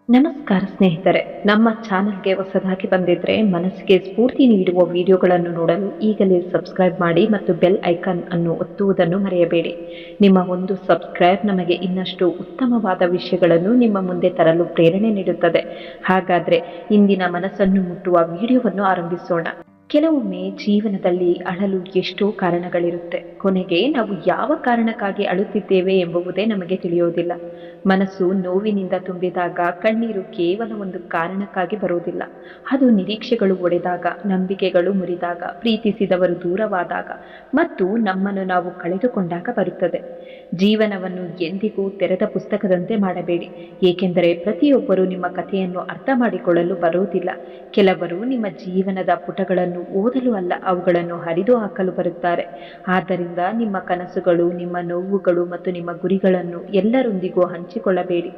ನಮಸ್ಕಾರ ಸ್ನೇಹಿತರೆ, ನಮ್ಮ ಚಾನಲ್ಗೆ ಹೊಸದಾಗಿ ಬಂದಿದ್ರೆ ಮನಸ್ಸಿಗೆ ಸ್ಫೂರ್ತಿ ನೀಡುವ ವಿಡಿಯೋಗಳನ್ನು ನೋಡಲು ಈಗಲೇ ಸಬ್ಸ್ಕ್ರೈಬ್ ಮಾಡಿ ಮತ್ತು ಬೆಲ್ ಐಕಾನ್ ಅನ್ನು ಒತ್ತುವುದನ್ನು ಮರೆಯಬೇಡಿ. ನಿಮ್ಮ ಒಂದು ಸಬ್ಸ್ಕ್ರೈಬ್ ನಮಗೆ ಇನ್ನಷ್ಟು ಉತ್ತಮವಾದ ವಿಷಯಗಳನ್ನು ನಿಮ್ಮ ಮುಂದೆ ತರಲು ಪ್ರೇರಣೆ ನೀಡುತ್ತದೆ. ಹಾಗಾದ್ರೆ ಇಂದಿನ ಮನಸ್ಸನ್ನು ಮುಟ್ಟುವ ವಿಡಿಯೋವನ್ನು ಆರಂಭಿಸೋಣ. ಕೆಲವೊಮ್ಮೆ ಜೀವನದಲ್ಲಿ ಅಳಲು ಎಷ್ಟೋ ಕಾರಣಗಳಿರುತ್ತೆ. ಕೊನೆಗೆ ನಾವು ಯಾವ ಕಾರಣಕ್ಕಾಗಿ ಅಳುತ್ತಿದ್ದೇವೆ ಎಂಬುವುದೇ ನಮಗೆ ತಿಳಿಯೋದಿಲ್ಲ. ಮನಸ್ಸು ನೋವಿನಿಂದ ತುಂಬಿದಾಗ ಕಣ್ಣೀರು ಕೇವಲ ಒಂದು ಕಾರಣಕ್ಕಾಗಿ ಬರುವುದಿಲ್ಲ. ಅದು ನಿರೀಕ್ಷೆಗಳು ಒಡೆದಾಗ, ನಂಬಿಕೆಗಳು ಮುರಿದಾಗ, ಪ್ರೀತಿಸಿದವರು ದೂರವಾದಾಗ ಮತ್ತು ನಮ್ಮನ್ನು ನಾವು ಕಳೆದುಕೊಂಡಾಗ ಬರುತ್ತದೆ. ಜೀವನವನ್ನು ಎಂದಿಗೂ ತೆರೆದ ಪುಸ್ತಕದಂತೆ ಮಾಡಬೇಡಿ, ಏಕೆಂದರೆ ಪ್ರತಿಯೊಬ್ಬರೂ ನಿಮ್ಮ ಕಥೆಯನ್ನು ಅರ್ಥ ಮಾಡಿಕೊಳ್ಳಲು ಬರುವುದಿಲ್ಲ. ಕೆಲವರು ನಿಮ್ಮ ಜೀವನದ ಪುಟಗಳನ್ನು ಓದಲು ಅಲ್ಲ, ಅವುಗಳನ್ನು ಹರಿದು ಹಾಕಲು ಬರುತ್ತಾರೆ. ಆದ್ದರಿಂದ ನಿಮ್ಮ ಕನಸುಗಳು, ನಿಮ್ಮ ನೋವುಗಳು ಮತ್ತು ನಿಮ್ಮ ಗುರಿಗಳನ್ನು ಎಲ್ಲರೊಂದಿಗೂ ಹಂಚಿಕೊಳ್ಳಬೇಡಿ.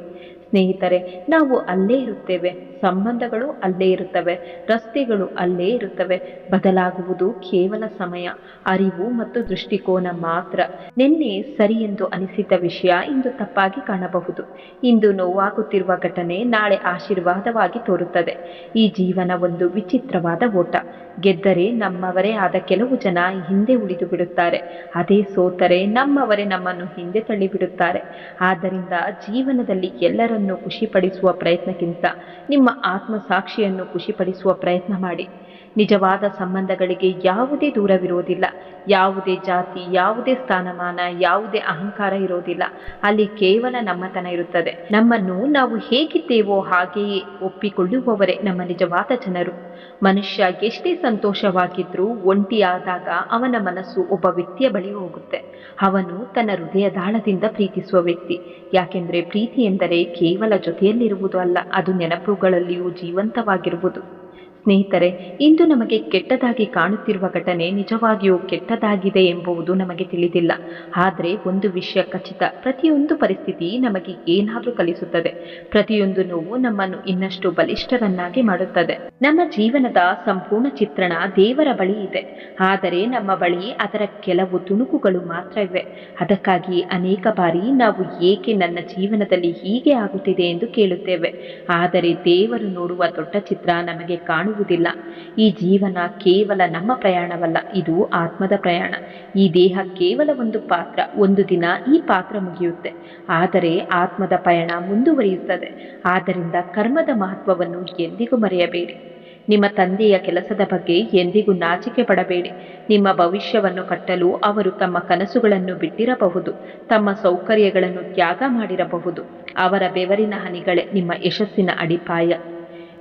ಸ್ನೇಹಿತರೆ, ನಾವು ಅಲ್ಲೇ ಇರುತ್ತೇವೆ, ಸಂಬಂಧಗಳು ಅಲ್ಲೇ ಇರುತ್ತವೆ, ರಸ್ತೆಗಳು ಅಲ್ಲೇ ಇರುತ್ತವೆ. ಬದಲಾಗುವುದು ಕೇವಲ ಸಮಯ, ಅರಿವು ಮತ್ತು ದೃಷ್ಟಿಕೋನ ಮಾತ್ರ. ನಿನ್ನೆ ಸರಿ ಎಂದು ಅನಿಸಿದ್ದ ವಿಷಯ ಇಂದು ತಪ್ಪಾಗಿ ಕಾಣಬಹುದು. ಇಂದು ನೋವಾಗುತ್ತಿರುವ ಘಟನೆ ನಾಳೆ ಆಶೀರ್ವಾದವಾಗಿ ತೋರುತ್ತದೆ. ಈ ಜೀವನ ಒಂದು ವಿಚಿತ್ರವಾದ ಓಟ. ಗೆದ್ದರೆ ನಮ್ಮವರೇ ಆದ ಕೆಲವು ಜನ ಹಿಂದೆ ಉಳಿದು ಬಿಡುತ್ತಾರೆ. ಅದೇ ಸೋತರೆ ನಮ್ಮವರೇ ನಮ್ಮನ್ನು ಹಿಂದೆ ತಳ್ಳಿಬಿಡುತ್ತಾರೆ. ಆದ್ದರಿಂದ ಜೀವನದಲ್ಲಿ ಎಲ್ಲರನ್ನೂ ಖುಷಿಪಡಿಸುವ ಪ್ರಯತ್ನಕ್ಕಿಂತ ನಿಮ್ಮ ಆತ್ಮಸಾಕ್ಷಿಯನ್ನು ಖುಷಿಪಡಿಸುವ ಪ್ರಯತ್ನ ಮಾಡಿ. ನಿಜವಾದ ಸಂಬಂಧಗಳಿಗೆ ಯಾವುದೇ ದೂರವಿರುವುದಿಲ್ಲ. ಯಾವುದೇ ಜಾತಿ, ಯಾವುದೇ ಸ್ಥಾನಮಾನ, ಯಾವುದೇ ಅಹಂಕಾರ ಇರೋದಿಲ್ಲ. ಅಲ್ಲಿ ಕೇವಲ ನಮ್ಮತನ ಇರುತ್ತದೆ. ನಮ್ಮನ್ನು ನಾವು ಹೇಗಿದ್ದೇವೋ ಹಾಗೆಯೇ ಒಪ್ಪಿಕೊಳ್ಳುವವರೇ ನಮ್ಮ ನಿಜವಾದ ಜನರು. ಮನುಷ್ಯ ಎಷ್ಟೇ ಸಂತೋಷವಾಗಿದ್ರೂ ಒಂಟಿಯಾದಾಗ ಅವನ ಮನಸ್ಸು ಒಬ್ಬ ವ್ಯಕ್ತಿಯ ಬಳಿ ಹೋಗುತ್ತೆ. ಅವನು ತನ್ನ ಹೃದಯದಾಳದಿಂದ ಪ್ರೀತಿಸುವ ವ್ಯಕ್ತಿ. ಯಾಕೆಂದರೆ ಪ್ರೀತಿ ಎಂದರೆ ಕೇವಲ ಜೊತೆಯಲ್ಲಿರುವುದು ಅಲ್ಲ, ಅದು ನೆನಪುಗಳಲ್ಲಿಯೂ ಜೀವಂತವಾಗಿರುವುದು. ಸ್ನೇಹಿತರೆ, ಇಂದು ನಮಗೆ ಕೆಟ್ಟದಾಗಿ ಕಾಣುತ್ತಿರುವ ಘಟನೆ ನಿಜವಾಗಿಯೂ ಕೆಟ್ಟದಾಗಿದೆ ಎಂಬುದು ನಮಗೆ ತಿಳಿದಿಲ್ಲ. ಆದರೆ ಒಂದು ವಿಷಯ ಖಚಿತ, ಪ್ರತಿಯೊಂದು ಪರಿಸ್ಥಿತಿ ನಮಗೆ ಏನಾದರೂ ಕಲಿಸುತ್ತದೆ. ಪ್ರತಿಯೊಂದು ನೋವು ನಮ್ಮನ್ನು ಇನ್ನಷ್ಟು ಬಲಿಷ್ಠರನ್ನಾಗಿ ಮಾಡುತ್ತದೆ. ನಮ್ಮ ಜೀವನದ ಸಂಪೂರ್ಣ ಚಿತ್ರಣ ದೇವರ ಬಳಿ ಇದೆ, ಆದರೆ ನಮ್ಮ ಬಳಿ ಅದರ ಕೆಲವು ತುಣುಕುಗಳು ಮಾತ್ರ ಇವೆ. ಅದಕ್ಕಾಗಿ ಅನೇಕ ಬಾರಿ ನಾವು ಏಕೆ ನನ್ನ ಜೀವನದಲ್ಲಿ ಹೀಗೆ ಆಗುತ್ತಿದೆ ಎಂದು ಕೇಳುತ್ತೇವೆ. ಆದರೆ ದೇವರು ನೋಡುವ ದೊಡ್ಡ ಚಿತ್ರ ನಮಗೆ ಕಾಣುವುದಿಲ್ಲ. ಈ ಜೀವನ ಕೇವಲ ನಮ್ಮ ಪ್ರಯಾಣವಲ್ಲ, ಇದು ಆತ್ಮದ ಪ್ರಯಾಣ. ಈ ದೇಹ ಕೇವಲ ಒಂದು ಪಾತ್ರ. ಒಂದು ದಿನ ಈ ಪಾತ್ರ ಮುಗಿಯುತ್ತೆ, ಆದರೆ ಆತ್ಮದ ಪಯಣ ಮುಂದುವರಿಯುತ್ತದೆ. ಆದ್ದರಿಂದ ಕರ್ಮದ ಮಹತ್ವವನ್ನು ಎಂದಿಗೂ ಮರೆಯಬೇಡಿ. ನಿಮ್ಮ ತಂದೆಯ ಕೆಲಸದ ಬಗ್ಗೆ ಎಂದಿಗೂ ನಾಚಿಕೆ ಪಡಬೇಡಿ. ನಿಮ್ಮ ಭವಿಷ್ಯವನ್ನು ಕಟ್ಟಲು ಅವರು ತಮ್ಮ ಕನಸುಗಳನ್ನು ಬಿಟ್ಟಿರಬಹುದು, ತಮ್ಮ ಸೌಕರ್ಯಗಳನ್ನು ತ್ಯಾಗ ಮಾಡಿರಬಹುದು. ಅವರ ಬೆವರಿನ ಹನಿಗಳೇ ನಿಮ್ಮ ಯಶಸ್ಸಿನ ಅಡಿಪಾಯ.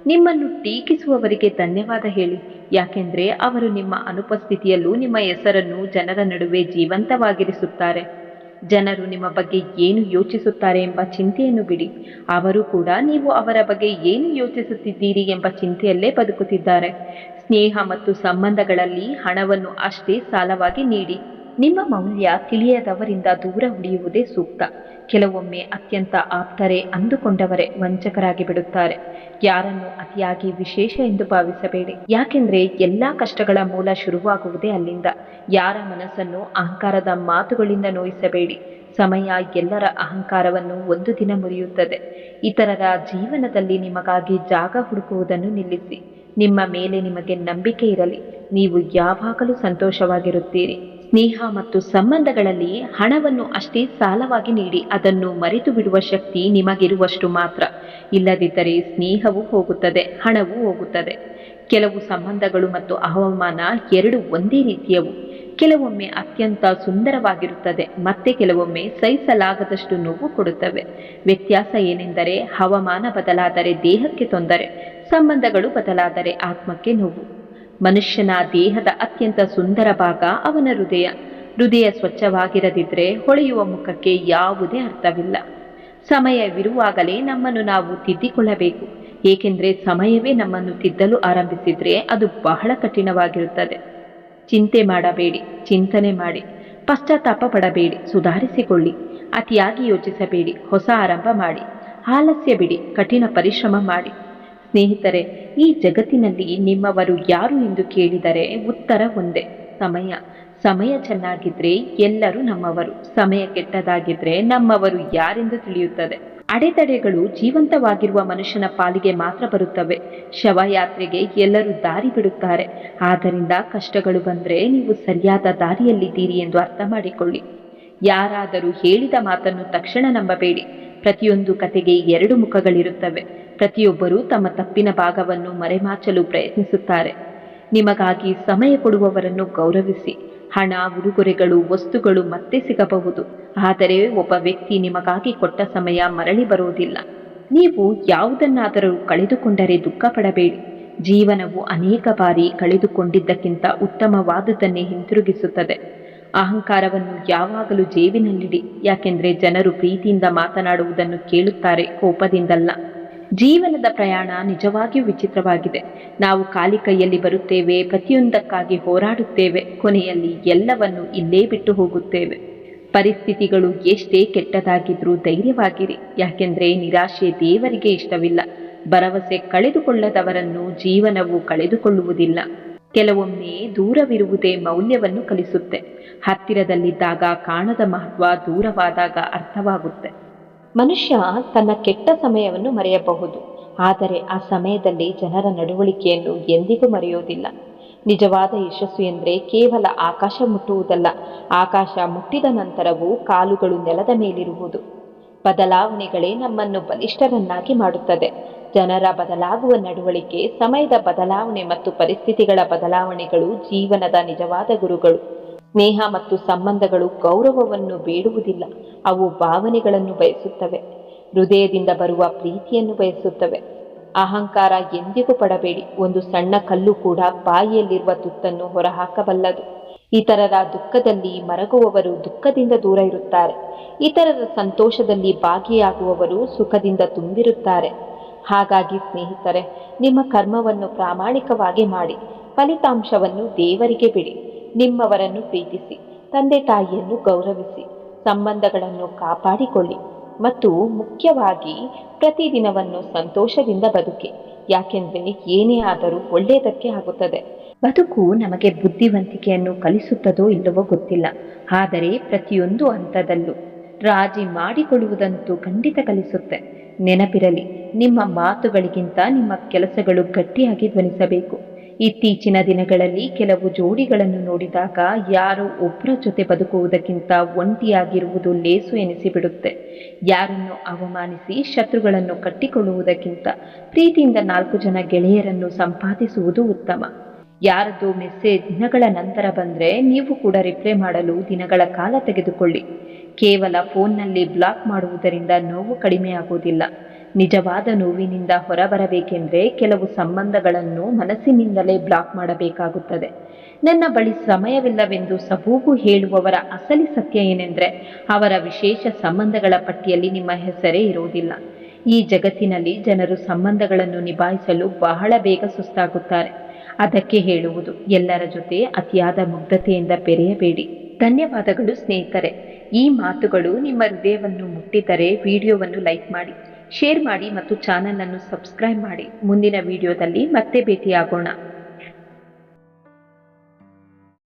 ನಿಮ್ಮನ್ನು ಟೀಕಿಸುವವರಿಗೆ ಧನ್ಯವಾದ ಹೇಳಿ, ಯಾಕೆಂದರೆ ಅವರು ನಿಮ್ಮ ಅನುಪಸ್ಥಿತಿಯಲ್ಲೂ ನಿಮ್ಮ ಹೆಸರನ್ನು ಜನರ ನಡುವೆ ಜೀವಂತವಾಗಿರಿಸುತ್ತಾರೆ. ಜನರು ನಿಮ್ಮ ಬಗ್ಗೆ ಏನು ಯೋಚಿಸುತ್ತಾರೆ ಎಂಬ ಚಿಂತೆಯನ್ನು ಬಿಡಿ. ಅವರು ಕೂಡ ನೀವು ಅವರ ಬಗ್ಗೆ ಏನು ಯೋಚಿಸುತ್ತಿದ್ದೀರಿ ಎಂಬ ಚಿಂತೆಯಲ್ಲೇ ಬದುಕುತ್ತಿದ್ದಾರೆ. ಸ್ನೇಹ ಮತ್ತು ಸಂಬಂಧಗಳಲ್ಲಿ ಹಣವನ್ನು ಅಷ್ಟೇ ಸಾಲವಾಗಿ ನೀಡಿ. ನಿಮ್ಮ ಮೌಲ್ಯ ತಿಳಿಯದವರಿಂದ ದೂರ ಉಳಿಯುವುದೇ ಸೂಕ್ತ. ಕೆಲವೊಮ್ಮೆ ಅತ್ಯಂತ ಆಪ್ತರೇ ಅಂದುಕೊಂಡವರೇ ವಂಚಕರಾಗಿ ಬಿಡುತ್ತಾರೆ. ಯಾರನ್ನು ಅತಿಯಾಗಿ ವಿಶೇಷ ಎಂದು ಭಾವಿಸಬೇಡಿ, ಯಾಕೆಂದ್ರೆ ಎಲ್ಲಾ ಕಷ್ಟಗಳ ಮೂಲ ಶುರುವಾಗುವುದೇ ಅಲ್ಲಿಂದ. ಯಾರ ಮನಸ್ಸನ್ನು ಅಹಂಕಾರದ ಮಾತುಗಳಿಂದ ನೋಯಿಸಬೇಡಿ. ಸಮಯ ಎಲ್ಲರ ಅಹಂಕಾರವನ್ನು ಒಂದು ದಿನ ಮುರಿಯುತ್ತದೆ. ಇತರರ ಜೀವನದಲ್ಲಿ ನಿಮಗಾಗಿ ಜಾಗ ಹುಡುಕುವುದನ್ನು ನಿಲ್ಲಿಸಿ. ನಿಮ್ಮ ಮೇಲೆ ನಿಮಗೆ ನಂಬಿಕೆ ಇರಲಿ, ನೀವು ಯಾವಾಗಲೂ ಸಂತೋಷವಾಗಿರುತ್ತೀರಿ. ಸ್ನೇಹ ಮತ್ತು ಸಂಬಂಧಗಳಲ್ಲಿ ಹಣವನ್ನು ಅಷ್ಟೇ ಸಾಲವಾಗಿ ನೀಡಿ. ಅದನ್ನು ಮರೆತು ಬಿಡುವ ಶಕ್ತಿ ನಿಮಗಿರುವಷ್ಟು ಮಾತ್ರ. ಇಲ್ಲದಿದ್ದರೆ ಸ್ನೇಹವೂ ಹೋಗುತ್ತದೆ, ಹಣವೂ ಹೋಗುತ್ತದೆ. ಕೆಲವು ಸಂಬಂಧಗಳು ಮತ್ತು ಅವಮಾನ ಎರಡು ಒಂದೇ ರೀತಿಯವು. ಕೆಲವೊಮ್ಮೆ ಅತ್ಯಂತ ಸುಂದರವಾಗಿರುತ್ತದೆ, ಮತ್ತೆ ಕೆಲವೊಮ್ಮೆ ಸಹಿಸಲಾಗದಷ್ಟು ನೋವು ಕೊಡುತ್ತವೆ. ವ್ಯತ್ಯಾಸ ಏನೆಂದರೆ ಹವಾಮಾನ ಬದಲಾದರೆ ದೇಹಕ್ಕೆ ತೊಂದರೆ, ಸಂಬಂಧಗಳು ಬದಲಾದರೆ ಆತ್ಮಕ್ಕೆ ನೋವು. ಮನುಷ್ಯನ ದೇಹದ ಅತ್ಯಂತ ಸುಂದರ ಭಾಗ ಅವನ ಹೃದಯ. ಹೃದಯ ಸ್ವಚ್ಛವಾಗಿರದಿದ್ದರೆ ಹೊಳೆಯುವ ಮುಖಕ್ಕೆ ಯಾವುದೇ ಅರ್ಥವಿಲ್ಲ. ಸಮಯವಿರುವಾಗಲೇ ನಮ್ಮನ್ನು ನಾವು ತಿದ್ದಿಕೊಳ್ಳಬೇಕು, ಏಕೆಂದರೆ ಸಮಯವೇ ನಮ್ಮನ್ನು ತಿದ್ದಲು ಆರಂಭಿಸಿದರೆ ಅದು ಬಹಳ ಕಠಿಣವಾಗಿರುತ್ತದೆ. ಚಿಂತೆ ಮಾಡಬೇಡಿ, ಚಿಂತನೆ ಮಾಡಿ. ಪಶ್ಚಾತ್ತಾಪ ಪಡಬೇಡಿ, ಸುಧಾರಿಸಿಕೊಳ್ಳಿ. ಅತಿಯಾಗಿ ಯೋಚಿಸಬೇಡಿ, ಹೊಸ ಆರಂಭ ಮಾಡಿ. ಆಲಸ್ಯ ಬಿಡಿ, ಕಠಿಣ ಪರಿಶ್ರಮ ಮಾಡಿ. ಸ್ನೇಹಿತರೆ, ಈ ಜಗತ್ತಿನಲ್ಲಿ ನಿಮ್ಮವರು ಯಾರು ಎಂದು ಕೇಳಿದರೆ ಉತ್ತರ ಒಂದೇ: ಸಮಯ. ಸಮಯ ಚೆನ್ನಾಗಿದ್ರೆ ಎಲ್ಲರೂ ನಮ್ಮವರು, ಸಮಯ ಕೆಟ್ಟದಾಗಿದ್ರೆ ನಮ್ಮವರು ಯಾರೆಂದು ತಿಳಿಯುತ್ತದೆ. ಅಡೆತಡೆಗಳು ಜೀವಂತವಾಗಿರುವ ಮನುಷ್ಯನ ಪಾಲಿಗೆ ಮಾತ್ರ ಬರುತ್ತವೆ. ಶವಯಾತ್ರೆಗೆ ಎಲ್ಲರೂ ದಾರಿ ಬಿಡುತ್ತಾರೆ. ಆದ್ದರಿಂದ ಕಷ್ಟಗಳು ಬಂದರೆ ನೀವು ಸರಿಯಾದ ದಾರಿಯಲ್ಲಿದ್ದೀರಿ ಎಂದು ಅರ್ಥ ಮಾಡಿಕೊಳ್ಳಿ. ಯಾರಾದರೂ ಹೇಳಿದ ಮಾತನ್ನು ತಕ್ಷಣ ನಂಬಬೇಡಿ. ಪ್ರತಿಯೊಂದು ಕತೆಗೆ ಎರಡು ಮುಖಗಳಿರುತ್ತವೆ. ಪ್ರತಿಯೊಬ್ಬರೂ ತಮ್ಮ ತಪ್ಪಿನ ಭಾಗವನ್ನು ಮರೆಮಾಚಲು ಪ್ರಯತ್ನಿಸುತ್ತಾರೆ. ನಿಮಗಾಗಿ ಸಮಯ ಕೊಡುವವರನ್ನು ಗೌರವಿಸಿ. ಹಣ, ಉಡುಗೊರೆಗಳು, ವಸ್ತುಗಳು ಮತ್ತೆ ಸಿಗಬಹುದು, ಆದರೆ ಒಬ್ಬ ವ್ಯಕ್ತಿ ನಿಮಗಾಗಿ ಕೊಟ್ಟ ಸಮಯ ಮರಳಿ ಬರುವುದಿಲ್ಲ. ನೀವು ಯಾವುದನ್ನಾದರೂ ಕಳೆದುಕೊಂಡರೆ ದುಃಖ ಪಡಬೇಡಿ. ಜೀವನವು ಅನೇಕ ಬಾರಿ ಕಳೆದುಕೊಂಡಿದ್ದಕ್ಕಿಂತ ಉತ್ತಮವಾದುದನ್ನೇ ಹಿಂತಿರುಗಿಸುತ್ತದೆ. ಅಹಂಕಾರವನ್ನು ಯಾವಾಗಲೂ ಜೇಬಿನಲ್ಲಿಡಿ. ಯಾಕೆಂದರೆ ಜನರು ಪ್ರೀತಿಯಿಂದ ಮಾತನಾಡುವುದನ್ನು ಕೇಳುತ್ತಾರೆ, ಕೋಪದಿಂದಲ್ಲ. ಜೀವನದ ಪ್ರಯಾಣ ನಿಜವಾಗಿಯೂ ವಿಚಿತ್ರವಾಗಿದೆ. ನಾವು ಖಾಲಿ ಕೈಯಲ್ಲಿ ಬರುತ್ತೇವೆ, ಪ್ರತಿಯೊಂದಕ್ಕಾಗಿ ಹೋರಾಡುತ್ತೇವೆ, ಕೊನೆಯಲ್ಲಿ ಎಲ್ಲವನ್ನು ಇಲ್ಲೇ ಬಿಟ್ಟು ಹೋಗುತ್ತೇವೆ. ಪರಿಸ್ಥಿತಿಗಳು ಎಷ್ಟೇ ಕೆಟ್ಟದಾಗಿದ್ರೂ ಧೈರ್ಯವಾಗಿರಿ. ಯಾಕೆಂದರೆ ನಿರಾಶೆ ದೇವರಿಗೆ ಇಷ್ಟವಿಲ್ಲ. ಭರವಸೆ ಕಳೆದುಕೊಳ್ಳದವರನ್ನು ಜೀವನವು ಕಳೆದುಕೊಳ್ಳುವುದಿಲ್ಲ. ಕೆಲವೊಮ್ಮೆ ದೂರವಿರುವುದೇ ಮೌಲ್ಯವನ್ನು ಕಲಿಸುತ್ತೆ. ಹತ್ತಿರದಲ್ಲಿದ್ದಾಗ ಕಾಣದ ಮಹತ್ವ ದೂರವಾದಾಗ ಅರ್ಥವಾಗುತ್ತೆ. ಮನುಷ್ಯ ತನ್ನ ಕೆಟ್ಟ ಸಮಯವನ್ನು ಮರೆಯಬಹುದು, ಆದರೆ ಆ ಸಮಯದಲ್ಲಿ ಜನರ ನಡವಳಿಕೆಯನ್ನು ಎಂದಿಗೂ ಮರೆಯುವುದಿಲ್ಲ. ನಿಜವಾದ ಯಶಸ್ಸು ಎಂದರೆ ಕೇವಲ ಆಕಾಶ ಮುಟ್ಟುವುದಲ್ಲ, ಆಕಾಶ ಮುಟ್ಟಿದ ನಂತರವೂ ಕಾಲುಗಳು ನೆಲದ ಮೇಲಿರುವುದು. ಬದಲಾವಣೆಗಳೇ ನಮ್ಮನ್ನು ಬಲಿಷ್ಠರನ್ನಾಗಿ ಮಾಡುತ್ತದೆ. ಜನರ ಬದಲಾಗುವ ನಡವಳಿಕೆ, ಸಮಯದ ಬದಲಾವಣೆ ಮತ್ತು ಪರಿಸ್ಥಿತಿಗಳ ಬದಲಾವಣೆಗಳು ಜೀವನದ ನಿಜವಾದ ಗುರುಗಳು. ಸ್ನೇಹ ಮತ್ತು ಸಂಬಂಧಗಳು ಗೌರವವನ್ನು ಬೇಡುವುದಿಲ್ಲ, ಅವು ಭಾವನೆಗಳನ್ನು ಬಯಸುತ್ತವೆ. ಹೃದಯದಿಂದ ಬರುವ ಪ್ರೀತಿಯನ್ನು ಬಯಸುತ್ತವೆ. ಅಹಂಕಾರ ಎಂದಿಗೂ ಪಡಬೇಡಿ. ಒಂದು ಸಣ್ಣ ಕಲ್ಲು ಕೂಡ ಬಾಯಿಯಲ್ಲಿರುವ ತುತ್ತನ್ನು ಹೊರಹಾಕಬಲ್ಲದು. ಇತರರ ದುಃಖದಲ್ಲಿ ಮರಗುವವರು ದುಃಖದಿಂದ ದೂರ ಇರುತ್ತಾರೆ. ಇತರರ ಸಂತೋಷದಲ್ಲಿ ಭಾಗಿಯಾಗುವವರು ಸುಖದಿಂದ ತುಂಬಿರುತ್ತಾರೆ. ಹಾಗಾಗಿ ಸ್ನೇಹಿತರೆ, ನಿಮ್ಮ ಕರ್ಮವನ್ನು ಪ್ರಾಮಾಣಿಕವಾಗಿ ಮಾಡಿ, ಫಲಿತಾಂಶವನ್ನು ದೇವರಿಗೆ ಬಿಡಿ. ನಿಮ್ಮವರನ್ನು ಪ್ರೀತಿಸಿ, ತಂದೆ ತಾಯಿಯನ್ನು ಗೌರವಿಸಿ, ಸಂಬಂಧಗಳನ್ನು ಕಾಪಾಡಿಕೊಳ್ಳಿ ಮತ್ತು ಮುಖ್ಯವಾಗಿ ಪ್ರತಿದಿನವನ್ನು ಸಂತೋಷದಿಂದ ಬದುಕಿ. ಯಾಕೆಂದರೆ ಏನೇ ಆದರೂ ಒಳ್ಳೆಯದಕ್ಕೆ ಆಗುತ್ತದೆ. ಬದುಕು ನಮಗೆ ಬುದ್ಧಿವಂತಿಕೆಯನ್ನು ಕಲಿಸುತ್ತದೋ ಇಲ್ಲವೋ ಗೊತ್ತಿಲ್ಲ, ಆದರೆ ಪ್ರತಿಯೊಂದು ಹಂತದಲ್ಲೂ ರಾಜಿ ಮಾಡಿಕೊಳ್ಳುವುದಂತೂ ಖಂಡಿತ ಕಲಿಸುತ್ತೆ. ನೆನಪಿರಲಿ, ನಿಮ್ಮ ಮಾತುಗಳಿಗಿಂತ ನಿಮ್ಮ ಕೆಲಸಗಳು ಗಟ್ಟಿಯಾಗಿ ಧ್ವನಿಸಬೇಕು. ಇತ್ತೀಚಿನ ದಿನಗಳಲ್ಲಿ ಕೆಲವು ಜೋಡಿಗಳನ್ನು ನೋಡಿದಾಗ ಯಾರೋ ಒಬ್ಬರ ಜೊತೆ ಬದುಕುವುದಕ್ಕಿಂತ ಒಂಟಿಯಾಗಿರುವುದು ಲೇಸು ಎನಿಸಿಬಿಡುತ್ತೆ. ಯಾರನ್ನು ಅವಮಾನಿಸಿ ಶತ್ರುಗಳನ್ನು ಕಟ್ಟಿಕೊಳ್ಳುವುದಕ್ಕಿಂತ ಪ್ರೀತಿಯಿಂದ 4 ಜನ ಗೆಳೆಯರನ್ನು ಸಂಪಾದಿಸುವುದು ಉತ್ತಮ. ಯಾರದೋ ಮೆಸೇಜ್ ದಿನಗಳ ನಂತರ ಬಂದರೆ ನೀವು ಕೂಡ ರಿಪ್ಲೈ ಮಾಡಲು ದಿನಗಳ ಕಾಲ ತೆಗೆದುಕೊಳ್ಳಿ. ಕೇವಲ ಫೋನ್ನಲ್ಲಿ ಬ್ಲಾಕ್ ಮಾಡುವುದರಿಂದ ನೋವು ಕಡಿಮೆಯಾಗುವುದಿಲ್ಲ. ನಿಜವಾದ ನೋವಿನಿಂದ ಹೊರಬರಬೇಕೆಂದರೆ ಕೆಲವು ಸಂಬಂಧಗಳನ್ನು ಮನಸ್ಸಿನಿಂದಲೇ ಬ್ಲಾಕ್ ಮಾಡಬೇಕಾಗುತ್ತದೆ. ನನ್ನ ಬಳಿ ಸಮಯವಿಲ್ಲವೆಂದು ಸಬೂಬು ಹೇಳುವವರ ಅಸಲಿ ಸತ್ಯ ಏನೆಂದರೆ, ಅವರ ವಿಶೇಷ ಸಂಬಂಧಗಳ ಪಟ್ಟಿಯಲ್ಲಿ ನಿಮ್ಮ ಹೆಸರೇ ಇರುವುದಿಲ್ಲ. ಈ ಜಗತ್ತಿನಲ್ಲಿ ಜನರು ಸಂಬಂಧಗಳನ್ನು ನಿಭಾಯಿಸಲು ಬಹಳ ಬೇಗ ಸುಸ್ತಾಗುತ್ತಾರೆ. ಅದಕ್ಕೆ ಹೇಳುವುದು, ಎಲ್ಲರ ಜೊತೆ ಅತಿಯಾದ ಮುಗ್ಧತೆಯಿಂದ ಬೆರೆಯಬೇಡಿ. ಧನ್ಯವಾದಗಳು ಸ್ನೇಹಿತರೆ. ಈ ಮಾತುಗಳು ನಿಮ್ಮ ಹೃದಯವನ್ನು ಮುಟ್ಟಿದರೆ ವಿಡಿಯೋವನ್ನು ಲೈಕ್ ಮಾಡಿ, ಶೇರ್ ಮಾಡಿ ಮತ್ತು ಚಾನಲ್ ಅನ್ನು ಸಬ್ಸ್ಕ್ರೈಬ್ ಮಾಡಿ. ಮುಂದಿನ ವಿಡಿಯೋದಲ್ಲಿ ಮತ್ತೆ ಭೇಟಿಯಾಗೋಣ.